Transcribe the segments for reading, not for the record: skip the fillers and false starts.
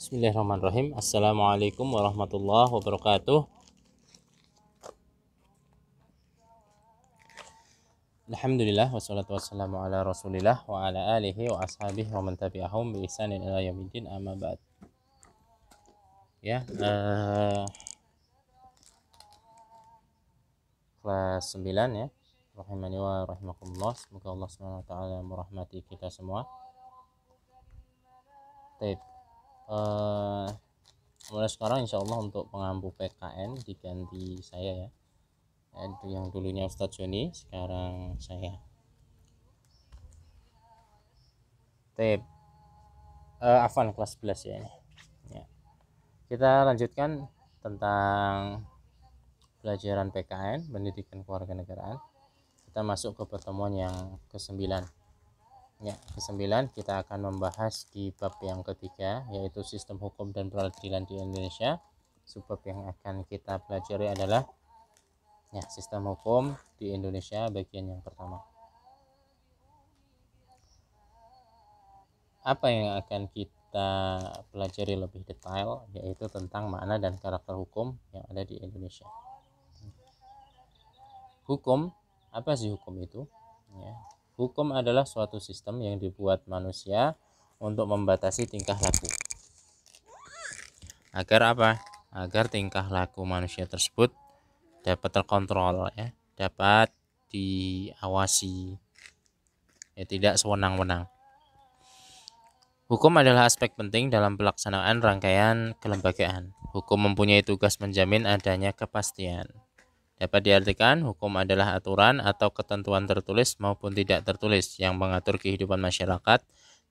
Bismillahirrahmanirrahim. Assalamualaikum warahmatullahi wabarakatuh. Alhamdulillah wassalatu wassalamu ala rasulillah wa ala alihi wa ashabihi wa man tabi'ahum bi ihsanin ila yaumiddin, amma ba'd. Ya, kelas 9 ya. Rahimani wa rahimakumullah. Semoga Allah Subhanahu wa taala merahmati kita semua. Baik. Mulai sekarang insyaallah untuk pengampu PKN diganti saya ya. Yang dulunya Ustadz Joni, sekarang saya. Baik. Afwan kelas 11 ya ini. Ya. Kita lanjutkan tentang pelajaran PKN, pendidikan kewarganegaraan. Kita masuk ke pertemuan yang ke-9. Ya, ke-9 kita akan membahas di bab yang ketiga, yaitu sistem hukum dan peradilan di Indonesia. Subbab yang akan kita pelajari adalah ya, sistem hukum di Indonesia bagian yang pertama. Apa yang akan kita pelajari lebih detail, yaitu tentang makna dan karakter hukum yang ada di Indonesia. Hukum, apa sih hukum itu? Ya. Hukum adalah suatu sistem yang dibuat manusia untuk membatasi tingkah laku. Agar apa? Agar tingkah laku manusia tersebut dapat terkontrol ya, dapat diawasi. Ya, tidak sewenang-wenang. Hukum adalah aspek penting dalam pelaksanaan rangkaian kelembagaan. Hukum mempunyai tugas menjamin adanya kepastian. Dapat diartikan, hukum adalah aturan atau ketentuan tertulis maupun tidak tertulis yang mengatur kehidupan masyarakat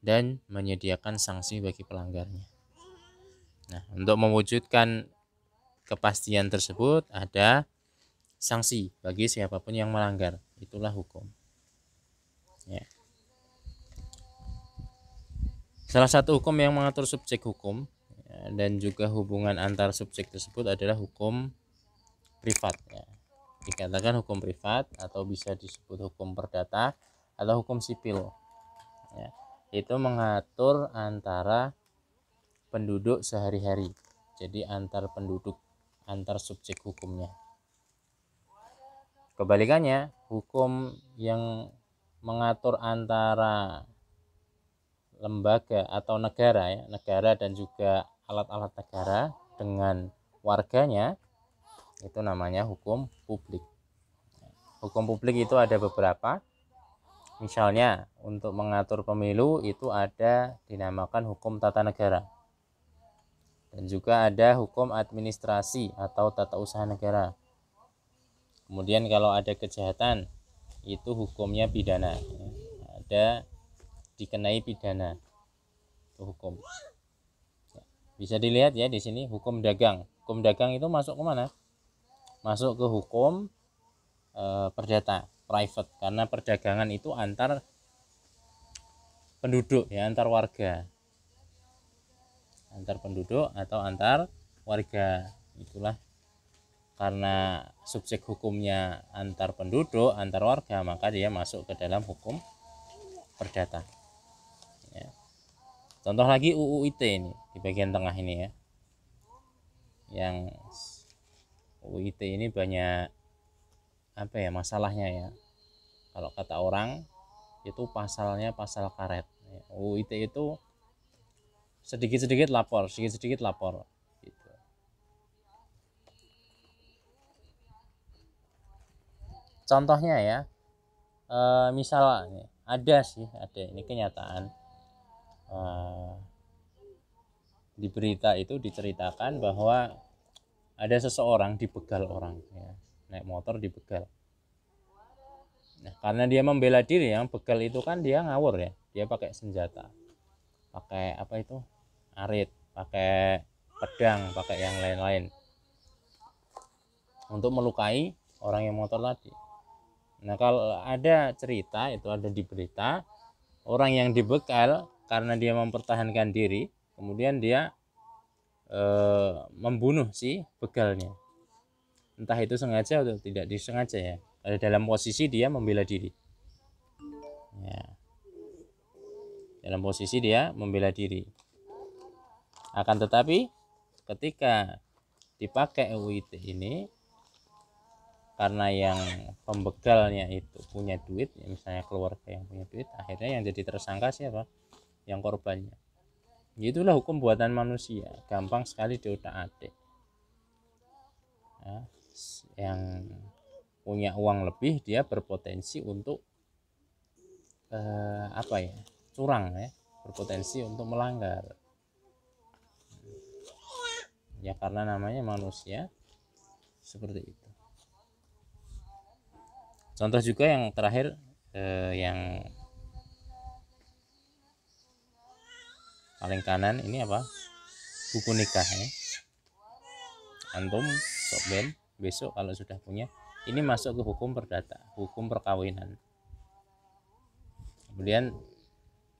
dan menyediakan sanksi bagi pelanggarnya. Nah, untuk mewujudkan kepastian tersebut ada sanksi bagi siapapun yang melanggar. Itulah hukum. Ya. Salah satu hukum yang mengatur subjek hukum ya, dan juga hubungan antar subjek tersebut adalah hukum privat. Ya. Dikatakan hukum privat atau bisa disebut hukum perdata atau hukum sipil. Ya. Itu mengatur antara penduduk sehari-hari. Jadi antar penduduk, antar subjek hukumnya. Kebalikannya, hukum yang mengatur antara lembaga atau negara ya, negara dan juga alat-alat negara dengan warganya, itu namanya hukum publik. Hukum publik itu ada beberapa. Misalnya untuk mengatur pemilu itu ada dinamakan hukum tata negara. Dan juga ada hukum administrasi atau tata usaha negara. Kemudian kalau ada kejahatan itu hukumnya pidana. Ada dikenai pidana. Itu hukum. Bisa dilihat ya di sini hukum dagang. Hukum dagang itu masuk ke mana? Masuk ke hukum perdata, private, karena perdagangan itu antar penduduk ya, antar warga. Antar penduduk atau antar warga. Itulah karena subjek hukumnya antar penduduk, antar warga, maka dia masuk ke dalam hukum perdata. Ya. Contoh lagi UU ITE ini di bagian tengah ini ya. Yang UU ITE ini banyak apa ya masalahnya ya. Kalau kata orang itu pasalnya pasal karet. UU ITE itu sedikit-sedikit lapor, sedikit-sedikit lapor. Gitu. Contohnya ya, misalnya ada ini kenyataan. Di berita itu diceritakan bahwa ada seseorang dibegal orang ya, naik motor dibegal. Nah, karena dia membela diri, yang begal itu kan dia ngawur ya, dia pakai senjata, pakai apa itu, arit, pakai pedang, pakai yang lain-lain untuk melukai orang yang motor tadi. Nah, kalau ada cerita itu ada di berita, orang yang dibegal karena dia mempertahankan diri, kemudian dia membunuh si begalnya. Entah itu sengaja atau tidak disengaja ya. Dalam posisi dia membela diri. Ya. Dalam posisi dia membela diri. Akan tetapi ketika dipakai UU ITE ini, karena yang pembegalnya itu punya duit, ya misalnya keluarga yang punya duit, akhirnya yang jadi tersangka siapa? Yang korbannya. Itulah hukum buatan manusia, gampang sekali diotak-atik. Nah, yang punya uang lebih dia berpotensi untuk curang ya, berpotensi untuk melanggar. Ya karena namanya manusia seperti itu. Contoh juga yang terakhir, yang paling kanan ini apa? Buku nikah ya. Antum sok ben besok kalau sudah punya, ini masuk ke hukum perdata, hukum perkawinan. Kemudian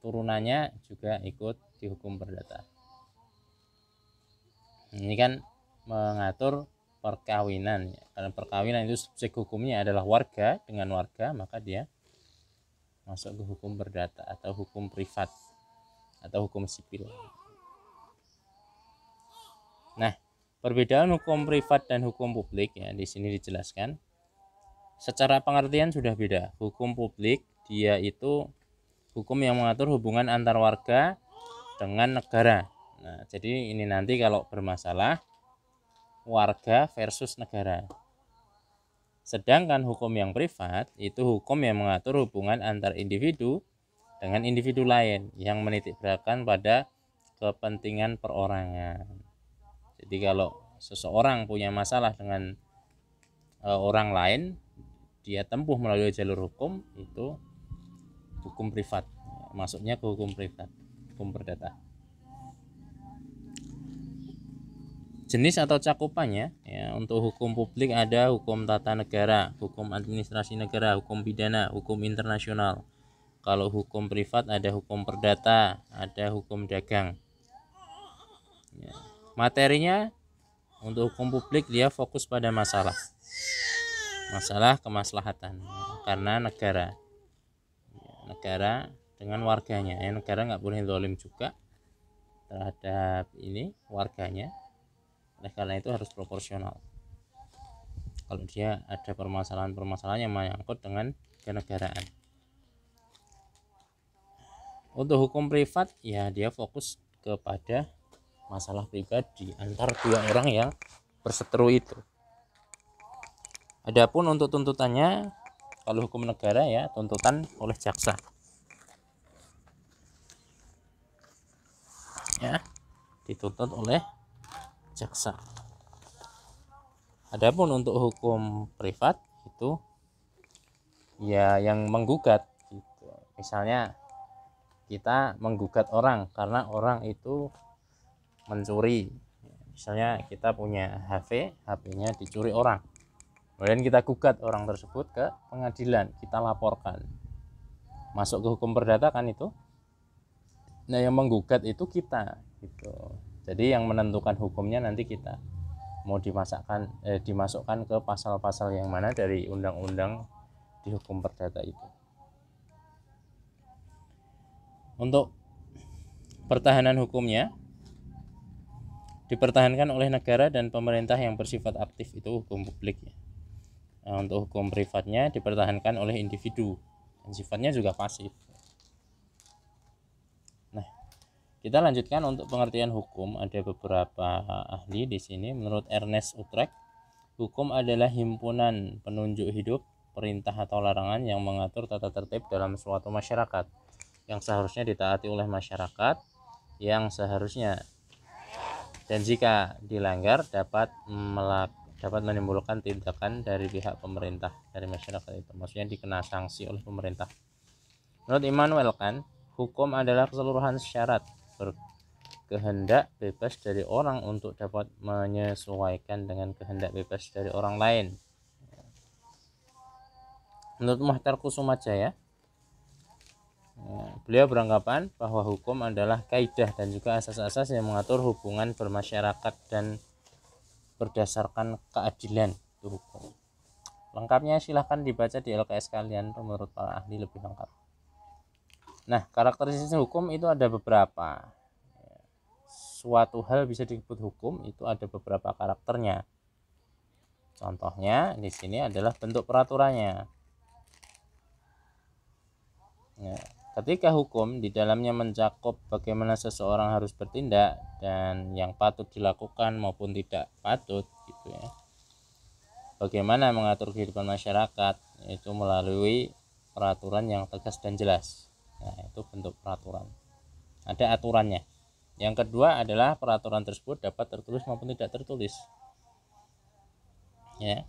turunannya juga ikut di hukum perdata. Ini kan mengatur perkawinan ya. Karena perkawinan itu subjek hukumnya adalah warga dengan warga, maka dia masuk ke hukum perdata atau hukum privat atau hukum sipil. Nah, perbedaan hukum privat dan hukum publik ya di sini dijelaskan. Secara pengertian sudah beda. Hukum publik dia itu hukum yang mengatur hubungan antar warga dengan negara. Nah, jadi ini nanti kalau bermasalah warga versus negara. Sedangkan hukum yang privat itu hukum yang mengatur hubungan antar individu dengan individu lain yang menitikberatkan pada kepentingan perorangan. Jadi kalau seseorang punya masalah dengan orang lain, dia tempuh melalui jalur hukum, itu hukum privat. Masuknya ke hukum privat, hukum perdata. Jenis atau cakupannya ya, untuk hukum publik ada hukum tata negara, hukum administrasi negara, hukum pidana, hukum internasional. Kalau hukum privat ada hukum perdata, ada hukum dagang ya. Materinya untuk hukum publik dia fokus pada masalah kemaslahatan ya, karena negara dengan warganya ya, negara nggak boleh zalim juga terhadap ini warganya. Oleh karena itu harus proporsional kalau dia ada permasalahan-permasalahan yang menyangkut dengan kenegaraan. Untuk hukum privat ya dia fokus kepada masalah pribadi antar dua orang yang berseteru itu. Adapun untuk tuntutannya, kalau hukum negara ya tuntutan oleh jaksa ya, dituntut oleh jaksa. Adapun untuk hukum privat itu ya yang menggugat gitu. Misalnya kita menggugat orang karena orang itu mencuri. Misalnya kita punya HP-nya dicuri orang. Kemudian kita gugat orang tersebut ke pengadilan, kita laporkan. Masuk ke hukum perdata kan itu. Nah, yang menggugat itu kita gitu. Jadi yang menentukan hukumnya nanti kita mau dimasukkan ke pasal-pasal yang mana dari undang-undang di hukum perdata itu. Untuk pertahanan hukumnya dipertahankan oleh negara dan pemerintah yang bersifat aktif, itu hukum publik ya. Nah, untuk hukum privatnya dipertahankan oleh individu dan sifatnya juga pasif. Nah, kita lanjutkan untuk pengertian hukum. Ada beberapa ahli di sini. Menurut Ernest Utrecht, hukum adalah himpunan penunjuk hidup, perintah atau larangan yang mengatur tata tertib dalam suatu masyarakat yang seharusnya ditaati oleh masyarakat yang seharusnya, dan jika dilanggar dapat menimbulkan tindakan dari pihak pemerintah, dari masyarakat itu. Maksudnya dikena sanksi oleh pemerintah. Menurut Immanuel Kant, hukum adalah keseluruhan syarat berkehendak bebas dari orang untuk dapat menyesuaikan dengan kehendak bebas dari orang lain. Menurut Muhtar Kusumajaya, beliau beranggapan bahwa hukum adalah kaidah dan juga asas-asas yang mengatur hubungan bermasyarakat dan berdasarkan keadilan, itu hukum. Lengkapnya silahkan dibaca di LKS kalian, menurut para ahli lebih lengkap. Nah, karakteristik hukum itu ada beberapa. suatu hal bisa disebut hukum itu ada beberapa karakternya. Contohnya di sini adalah bentuk peraturannya. Nah, ketika hukum di dalamnya mencakup bagaimana seseorang harus bertindak dan yang patut dilakukan maupun tidak patut gitu ya. Bagaimana mengatur kehidupan masyarakat itu melalui peraturan yang tegas dan jelas. Nah, itu bentuk peraturan. Ada aturannya. Yang kedua adalah peraturan tersebut dapat tertulis maupun tidak tertulis. Ya.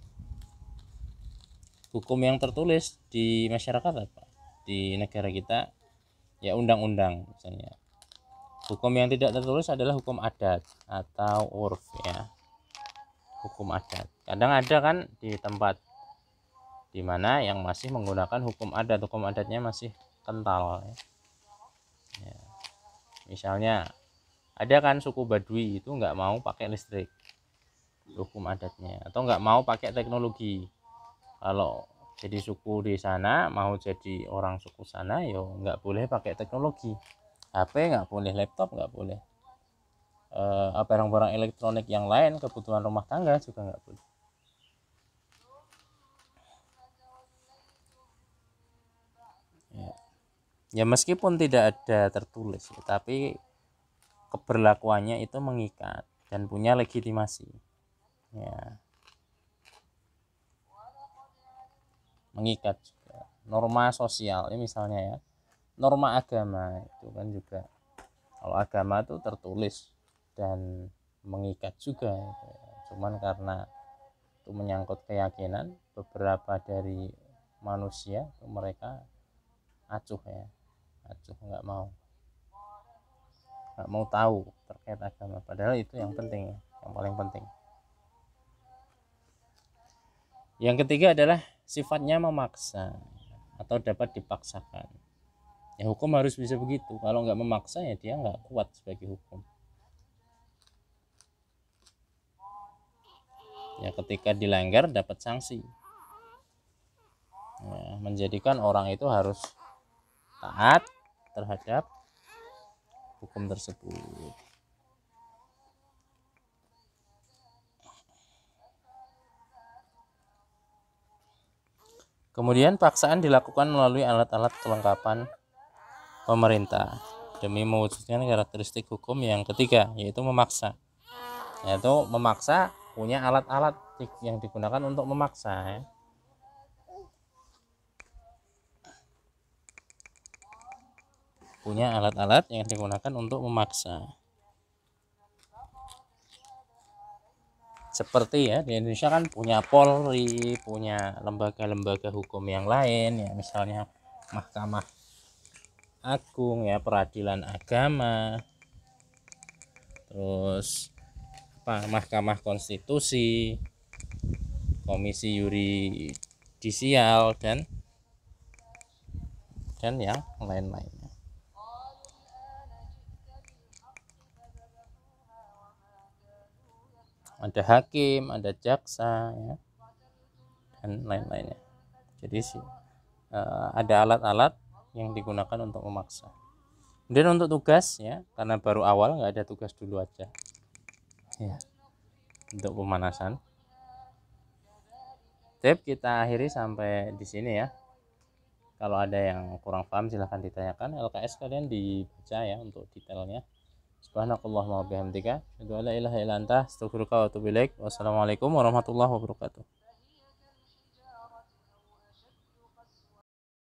Hukum yang tertulis di masyarakat apa? Di negara kita ya undang-undang misalnya. Hukum yang tidak tertulis adalah hukum adat atau urf ya. Hukum adat. Kadang ada kan di tempat di mana yang masih menggunakan hukum adat, hukum adatnya masih kental ya. Ya. Misalnya ada kan suku Baduy itu nggak mau pakai listrik, hukum adatnya, atau nggak mau pakai teknologi. Kalau jadi suku di sana mau jadi orang suku sana yo nggak boleh pakai teknologi, HP nggak boleh, laptop nggak boleh, barang-barang elektronik yang lain kebutuhan rumah tangga juga nggak boleh. Ya meskipun tidak ada tertulis tapi keberlakuannya itu mengikat dan punya legitimasi ya, mengikat juga. Norma sosial ini misalnya ya, norma agama itu kan juga, kalau agama itu tertulis dan mengikat juga gitu ya. Cuman karena itu menyangkut keyakinan beberapa dari manusia itu mereka acuh ya, acuh nggak mau tahu terkait agama, padahal itu yang penting, yang paling penting. Yang ketiga adalah sifatnya memaksa atau dapat dipaksakan. Ya hukum harus bisa begitu, kalau nggak memaksa ya dia nggak kuat sebagai hukum. Ya ketika dilanggar dapat sanksi. Ya, menjadikan orang itu harus taat terhadap hukum tersebut. Kemudian paksaan dilakukan melalui alat-alat kelengkapan pemerintah demi mewujudkan karakteristik hukum yang ketiga, yaitu memaksa. Yaitu memaksa punya alat-alat yang digunakan untuk memaksa ya. Punya alat-alat yang digunakan untuk memaksa. Seperti ya di Indonesia kan punya Polri, punya lembaga-lembaga hukum yang lain ya, misalnya Mahkamah Agung ya, peradilan agama, terus Mahkamah Konstitusi, Komisi Yuridisial dan yang lain-lainnya. Ada hakim, ada jaksa ya, dan lain-lainnya. Jadi ada alat-alat yang digunakan untuk memaksa. Kemudian untuk tugas ya, karena baru awal nggak ada tugas dulu aja ya, untuk pemanasan. Tip kita akhiri sampai di sini ya. Kalau ada yang kurang paham silahkan ditanyakan. LKS kalian dibaca ya untuk detailnya. Subhanakallahumma wa bihamdika, asyhadu an la ilaha illa anta, astaghfiruka wa atubu ilaik. Wassalamualaikum warahmatullahi wabarakatuh.